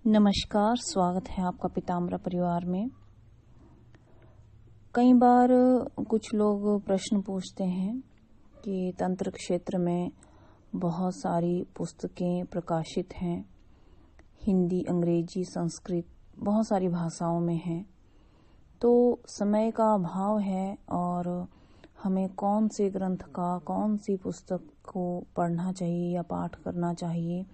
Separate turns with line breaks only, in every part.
नमस्कार, स्वागत है आपका पीताम्बर परिवार में। कई बार कुछ लोग प्रश्न पूछते हैं कि तंत्र क्षेत्र में बहुत सारी पुस्तकें प्रकाशित हैं, हिंदी, अंग्रेजी, संस्कृत, बहुत सारी भाषाओं में हैं, तो समय का अभाव है और हमें कौन से ग्रंथ का, कौन सी पुस्तक को पढ़ना चाहिए या पाठ करना चाहिए,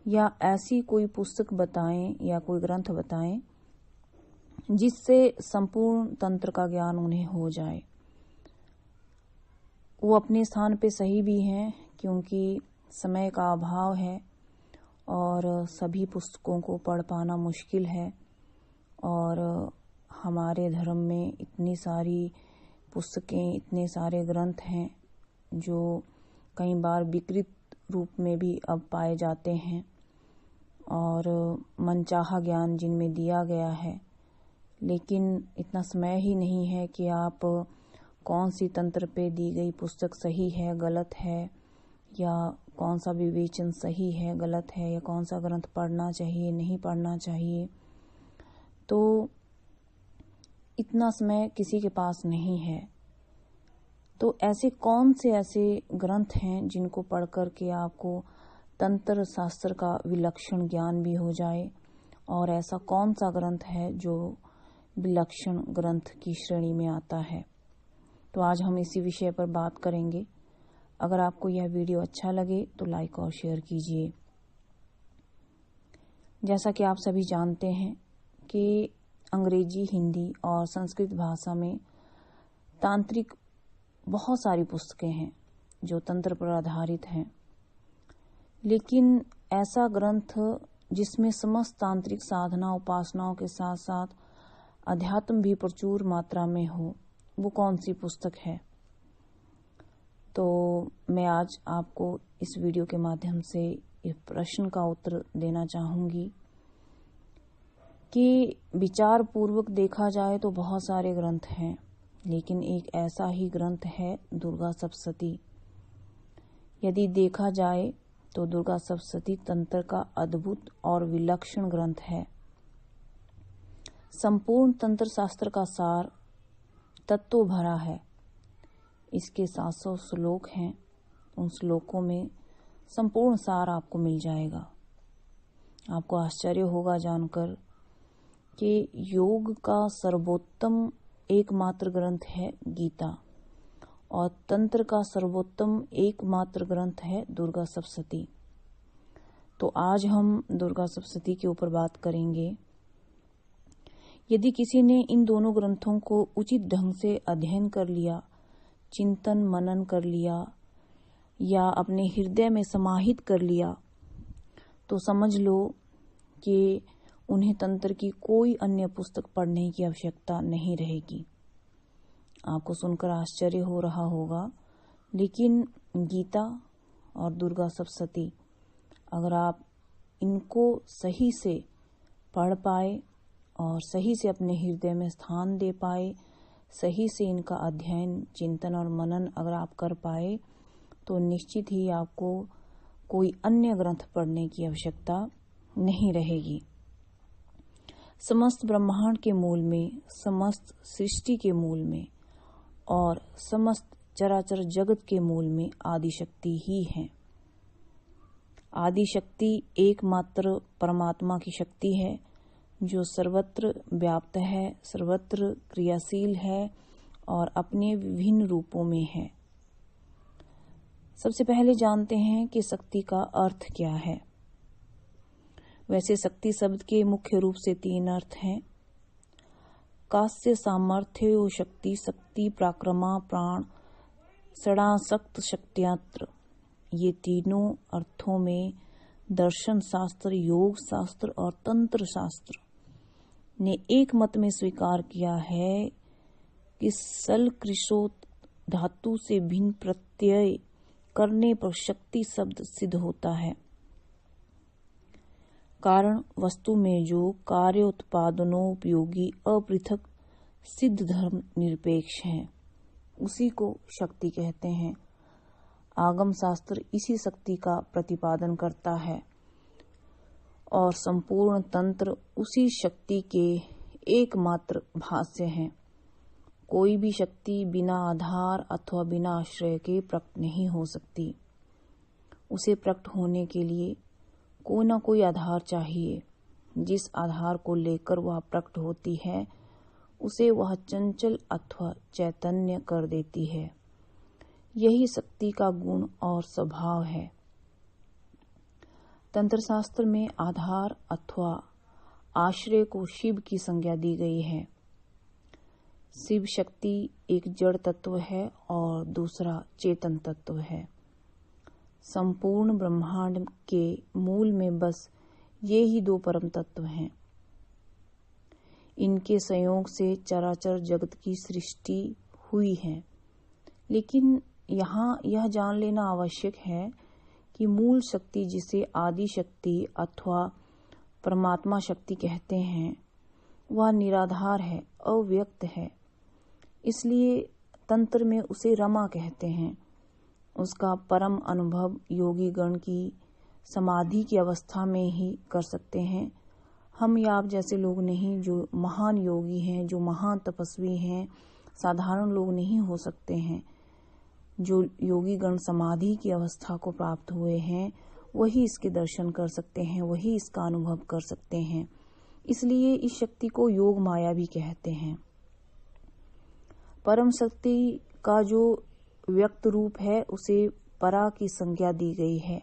या ऐसी कोई पुस्तक बताएं या कोई ग्रंथ बताएं जिससे संपूर्ण तंत्र का ज्ञान उन्हें हो जाए। वो अपने स्थान पे सही भी हैं, क्योंकि समय का अभाव है और सभी पुस्तकों को पढ़ पाना मुश्किल है। और हमारे धर्म में इतनी सारी पुस्तकें, इतने सारे ग्रंथ हैं जो कई बार विकृत रूप में भी अब पाए जाते हैं और मनचाहा ज्ञान जिनमें दिया गया है, लेकिन इतना समय ही नहीं है कि आप कौन सी तंत्र पे दी गई पुस्तक सही है, गलत है, या कौन सा विवेचन सही है, गलत है, या कौन सा ग्रंथ पढ़ना चाहिए, नहीं पढ़ना चाहिए। तो इतना समय किसी के पास नहीं है। तो ऐसे ग्रंथ हैं जिनको पढ़ कर के आपको तंत्र शास्त्र का विलक्षण ज्ञान भी हो जाए, और ऐसा कौन सा ग्रंथ है जो विलक्षण ग्रंथ की श्रेणी में आता है। तो आज हम इसी विषय पर बात करेंगे। अगर आपको यह वीडियो अच्छा लगे तो लाइक और शेयर कीजिए। जैसा कि आप सभी जानते हैं कि अंग्रेजी, हिंदी और संस्कृत भाषा में तांत्रिक बहुत सारी पुस्तकें हैं जो तंत्र पर आधारित हैं, लेकिन ऐसा ग्रंथ जिसमें समस्त तांत्रिक साधना, उपासनाओं के साथ साथ अध्यात्म भी प्रचुर मात्रा में हो, वो कौन सी पुस्तक है। तो मैं आज आपको इस वीडियो के माध्यम से इस प्रश्न का उत्तर देना चाहूंगी कि विचार पूर्वक देखा जाए तो बहुत सारे ग्रंथ हैं, लेकिन एक ऐसा ही ग्रंथ है दुर्गा सप्तशती। यदि देखा जाए तो दुर्गा सप्तशती तंत्र का अद्भुत और विलक्षण ग्रंथ है। संपूर्ण तंत्र शास्त्र का सार तत्व भरा है। इसके 700 श्लोक हैं। उन श्लोकों में संपूर्ण सार आपको मिल जाएगा। आपको आश्चर्य होगा जानकर कि योग का सर्वोत्तम एकमात्र ग्रंथ है गीता, और तंत्र का सर्वोत्तम एकमात्र ग्रंथ है दुर्गा सप्तशती। तो आज हम दुर्गा सप्तशती के ऊपर बात करेंगे। यदि किसी ने इन दोनों ग्रंथों को उचित ढंग से अध्ययन कर लिया, चिंतन मनन कर लिया, या अपने हृदय में समाहित कर लिया, तो समझ लो कि उन्हें तंत्र की कोई अन्य पुस्तक पढ़ने की आवश्यकता नहीं रहेगी। आपको सुनकर आश्चर्य हो रहा होगा, लेकिन गीता और दुर्गा सप्तशती, अगर आप इनको सही से पढ़ पाए और सही से अपने हृदय में स्थान दे पाए, सही से इनका अध्ययन, चिंतन और मनन अगर आप कर पाए, तो निश्चित ही आपको कोई अन्य ग्रंथ पढ़ने की आवश्यकता नहीं रहेगी। समस्त ब्रह्मांड के मूल में, समस्त सृष्टि के मूल में और समस्त चराचर जगत के मूल में आदिशक्ति ही है। आदिशक्ति एकमात्र परमात्मा की शक्ति है जो सर्वत्र व्याप्त है, सर्वत्र क्रियाशील है और अपने विभिन्न रूपों में है। सबसे पहले जानते हैं कि शक्ति का अर्थ क्या है। वैसे शक्ति शब्द के मुख्य रूप से 3 अर्थ हैं। कास्य, सामर्थ्य, शक्ति, शक्ति पराक्रमा, प्राण, षडाशक्त शक्त्यात्र। ये तीनों अर्थों में दर्शन शास्त्र, योग शास्त्र और तंत्र शास्त्र ने एक मत में स्वीकार किया है कि सल कृशोत धातु से भिन्न प्रत्यय करने पर शक्ति शब्द सिद्ध होता है। कारण वस्तु में जो कार्य उत्पादनोपयोगी अपृथक सिद्ध धर्म निरपेक्ष है, उसी को शक्ति कहते हैं। आगम शास्त्र इसी शक्ति का प्रतिपादन करता है और संपूर्ण तंत्र उसी शक्ति के एकमात्र भाष्य हैं। कोई भी शक्ति बिना आधार अथवा बिना आश्रय के प्रकट नहीं हो सकती। उसे प्रकट होने के लिए कोई न कोई आधार चाहिए। जिस आधार को लेकर वह प्रकट होती है उसे वह चंचल अथवा चैतन्य कर देती है। यही शक्ति का गुण और स्वभाव है। तंत्र शास्त्र में आधार अथवा आश्रय को शिव की संज्ञा दी गई है। शिव शक्ति एक जड़ तत्व है और दूसरा चेतन तत्व है। संपूर्ण ब्रह्मांड के मूल में बस ये ही दो परम तत्व हैं। इनके संयोग से चराचर जगत की सृष्टि हुई है। लेकिन यहाँ यह जान लेना आवश्यक है कि मूल शक्ति, जिसे आदि शक्ति अथवा परमात्मा शक्ति कहते हैं, वह निराधार है, अव्यक्त है। इसलिए तंत्र में उसे रमा कहते हैं। उसका परम अनुभव योगी गण की समाधि की अवस्था में ही कर सकते हैं। हम या आप जैसे लोग नहीं, जो महान योगी हैं, जो महान तपस्वी हैं, साधारण लोग नहीं हो सकते हैं। जो योगी गण समाधि की अवस्था को प्राप्त हुए हैं वही इसके दर्शन कर सकते हैं, वही इसका अनुभव कर सकते हैं। इसलिए इस शक्ति को योग माया भी कहते हैं। परम शक्ति का जो व्यक्त रूप है उसे परा की संज्ञा दी गई है।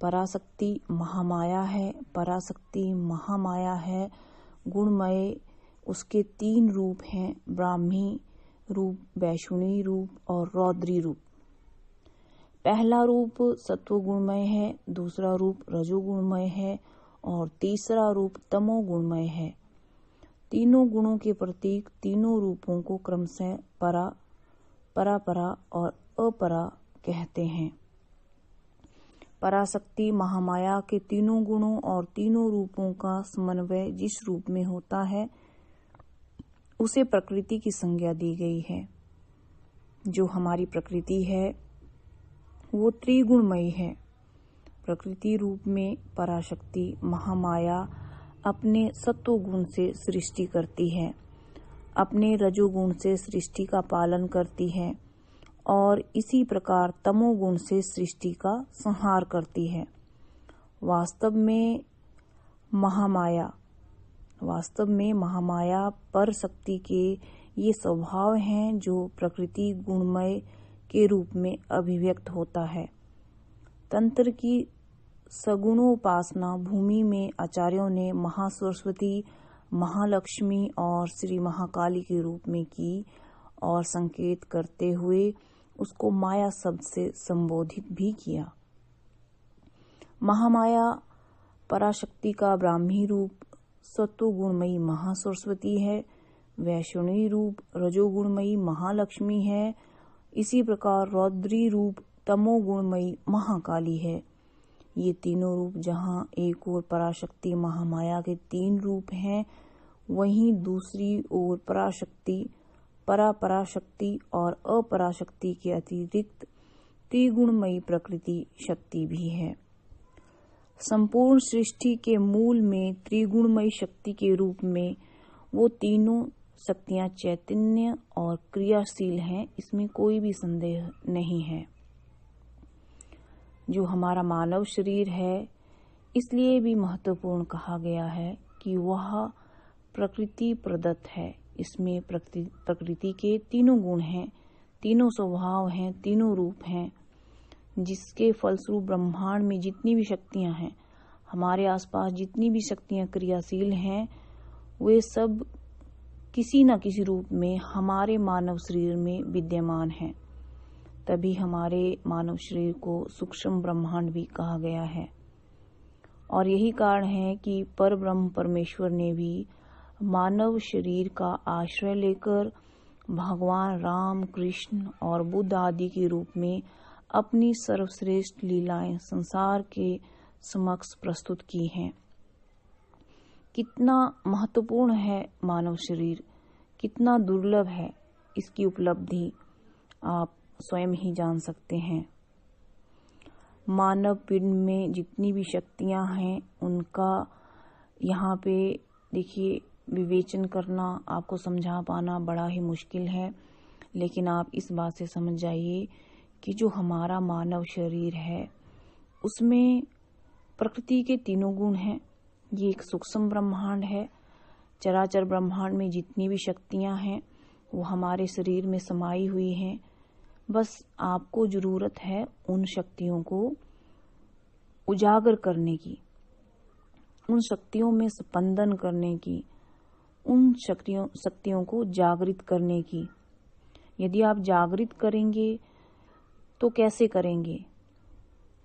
पराशक्ति महामाया है। पराशक्ति महामाया है, गुणमय। उसके 3 रूप हैं, ब्राह्मी रूप, वैष्णवी रूप और रौद्री रूप। पहला रूप सत्वगुणमय है, दूसरा रूप रजोगुणमय है और तीसरा रूप तमोगुणमय है। तीनों गुणों के प्रतीक तीनों रूपों को क्रमशः परा, परापरा और अपरा कहते हैं। पराशक्ति महामाया के तीनों गुणों और तीनों रूपों का समन्वय जिस रूप में होता है उसे प्रकृति की संज्ञा दी गई है। जो हमारी प्रकृति है वो त्रिगुणमयी है। प्रकृति रूप में पराशक्ति महामाया अपने सत्व गुण से सृष्टि करती है, अपने रजोगुण से सृष्टि का पालन करती है और इसी प्रकार तमोगुण से सृष्टि का संहार करती है। वास्तव में महामाया पर शक्ति के ये स्वभाव हैं जो प्रकृति गुणमय के रूप में अभिव्यक्त होता है। तंत्र की सगुणोपासना भूमि में आचार्यों ने महासरस्वती, महालक्ष्मी और श्री महाकाली के रूप में की और संकेत करते हुए उसको माया शब्द से संबोधित भी किया। महामाया पराशक्ति का ब्राह्मी रूप सत्वगुणमयी महासरस्वती है, वैष्णवी रूप रजोगुणमयी महालक्ष्मी है, इसी प्रकार रौद्री रूप तमोगुणमयी महाकाली है। ये तीनों रूप जहाँ एक ओर पराशक्ति महामाया के 3 रूप हैं, वहीं दूसरी ओर पराशक्ति, पराशक्ति और अपराशक्ति के अतिरिक्त त्रिगुणमयी प्रकृति शक्ति भी है। संपूर्ण सृष्टि के मूल में त्रिगुणमयी शक्ति के रूप में वो तीनों शक्तियां चैतन्य और क्रियाशील हैं, इसमें कोई भी संदेह नहीं है। जो हमारा मानव शरीर है इसलिए भी महत्वपूर्ण कहा गया है कि वह प्रकृति प्रदत्त है। इसमें प्रकृति के तीनों गुण हैं, तीनों स्वभाव हैं, तीनों रूप हैं, जिसके फलस्वरूप ब्रह्मांड में जितनी भी शक्तियां हैं, हमारे आसपास जितनी भी शक्तियां क्रियाशील हैं, वे सब किसी न किसी रूप में हमारे मानव शरीर में विद्यमान हैं। तभी हमारे मानव शरीर को सूक्ष्म ब्रह्मांड भी कहा गया है। और यही कारण है कि परब्रह्म परमेश्वर ने भी मानव शरीर का आश्रय लेकर भगवान राम, कृष्ण और बुद्ध आदि के रूप में अपनी सर्वश्रेष्ठ लीलाएं संसार के समक्ष प्रस्तुत की हैं। कितना महत्वपूर्ण है मानव शरीर, कितना दुर्लभ है, इसकी उपलब्धि आप स्वयं ही जान सकते हैं। मानव पिंड में जितनी भी शक्तियां हैं उनका यहाँ पे देखिए विवेचन करना, आपको समझा पाना बड़ा ही मुश्किल है। लेकिन आप इस बात से समझ जाइए कि जो हमारा मानव शरीर है उसमें प्रकृति के तीनों गुण हैं। ये एक सूक्ष्म ब्रह्मांड है। चराचर ब्रह्मांड में जितनी भी शक्तियां हैं वो हमारे शरीर में समाई हुई हैं। बस आपको जरूरत है उन शक्तियों को उजागर करने की, उन शक्तियों में स्पंदन करने की, उन शक्तियों को जागृत करने की। यदि आप जागृत करेंगे तो कैसे करेंगे,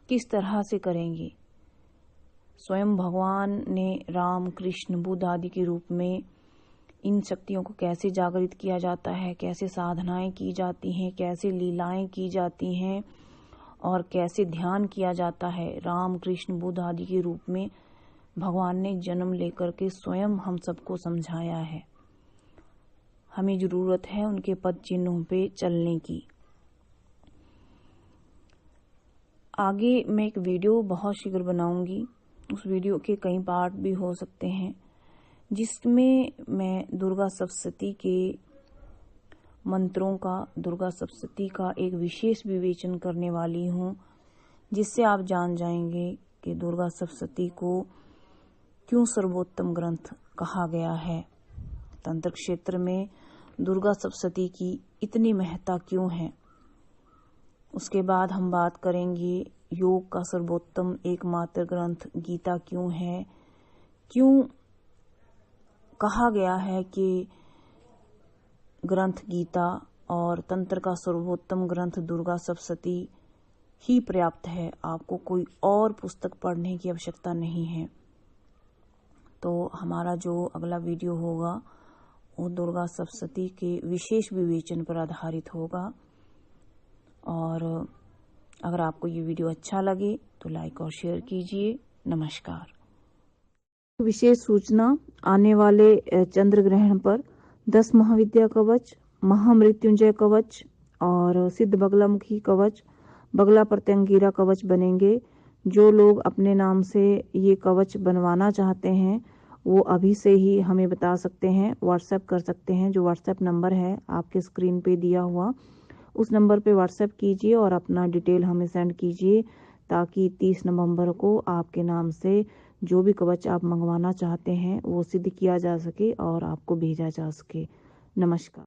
किस तरह से करेंगे? स्वयं भगवान ने राम, कृष्ण, बुद्ध आदि के रूप में इन शक्तियों को कैसे जागृत किया जाता है, कैसे साधनाएं की जाती हैं, कैसे लीलाएं की जाती हैं और कैसे ध्यान किया जाता है। राम, कृष्ण, बुद्ध आदि के रूप में भगवान ने जन्म लेकर के स्वयं हम सबको समझाया है। हमें जरूरत है उनके पद चिन्हों पे चलने की। आगे मैं एक वीडियो बहुत शीघ्र बनाऊंगी, उस वीडियो के कई पार्ट भी हो सकते हैं, जिसमें मैं दुर्गा सप्तशती के मंत्रों का, दुर्गा सप्तशती का एक विशेष विवेचन करने वाली हूँ, जिससे आप जान जाएंगे कि दुर्गा सप्तशती को क्यों सर्वोत्तम ग्रंथ कहा गया है। तंत्र क्षेत्र में दुर्गा सप्तशती की इतनी महत्ता क्यों है। उसके बाद हम बात करेंगे योग का सर्वोत्तम एकमात्र ग्रंथ गीता क्यों है, क्यों कहा गया है कि ग्रंथ गीता और तंत्र का सर्वोत्तम ग्रंथ दुर्गा सप्तशती ही पर्याप्त है, आपको कोई और पुस्तक पढ़ने की आवश्यकता नहीं है। तो हमारा जो अगला वीडियो होगा वो दुर्गा सप्तशती के विशेष विवेचन पर आधारित होगा। और अगर आपको ये वीडियो अच्छा लगे तो लाइक और शेयर कीजिए। नमस्कार।
विशेष सूचना, आने वाले चंद्र ग्रहण पर 10 महाविद्या कवच, महामृत्युंजय कवच और सिद्ध बगलामुखी कवच, बगला प्रत्यंगिरा कवच बनेंगे। जो लोग अपने नाम से ये कवच बनवाना चाहते हैं वो अभी से ही हमें बता सकते हैं, व्हाट्सएप कर सकते हैं। जो व्हाट्सएप नंबर है आपके स्क्रीन पे दिया हुआ, उस नंबर पे व्हाट्सएप कीजिए और अपना डिटेल हमें सेंड कीजिए, ताकि 30 नवंबर को आपके नाम से जो भी कवच आप मंगवाना चाहते हैं वो सिद्ध किया जा सके और आपको भेजा जा सके। नमस्कार।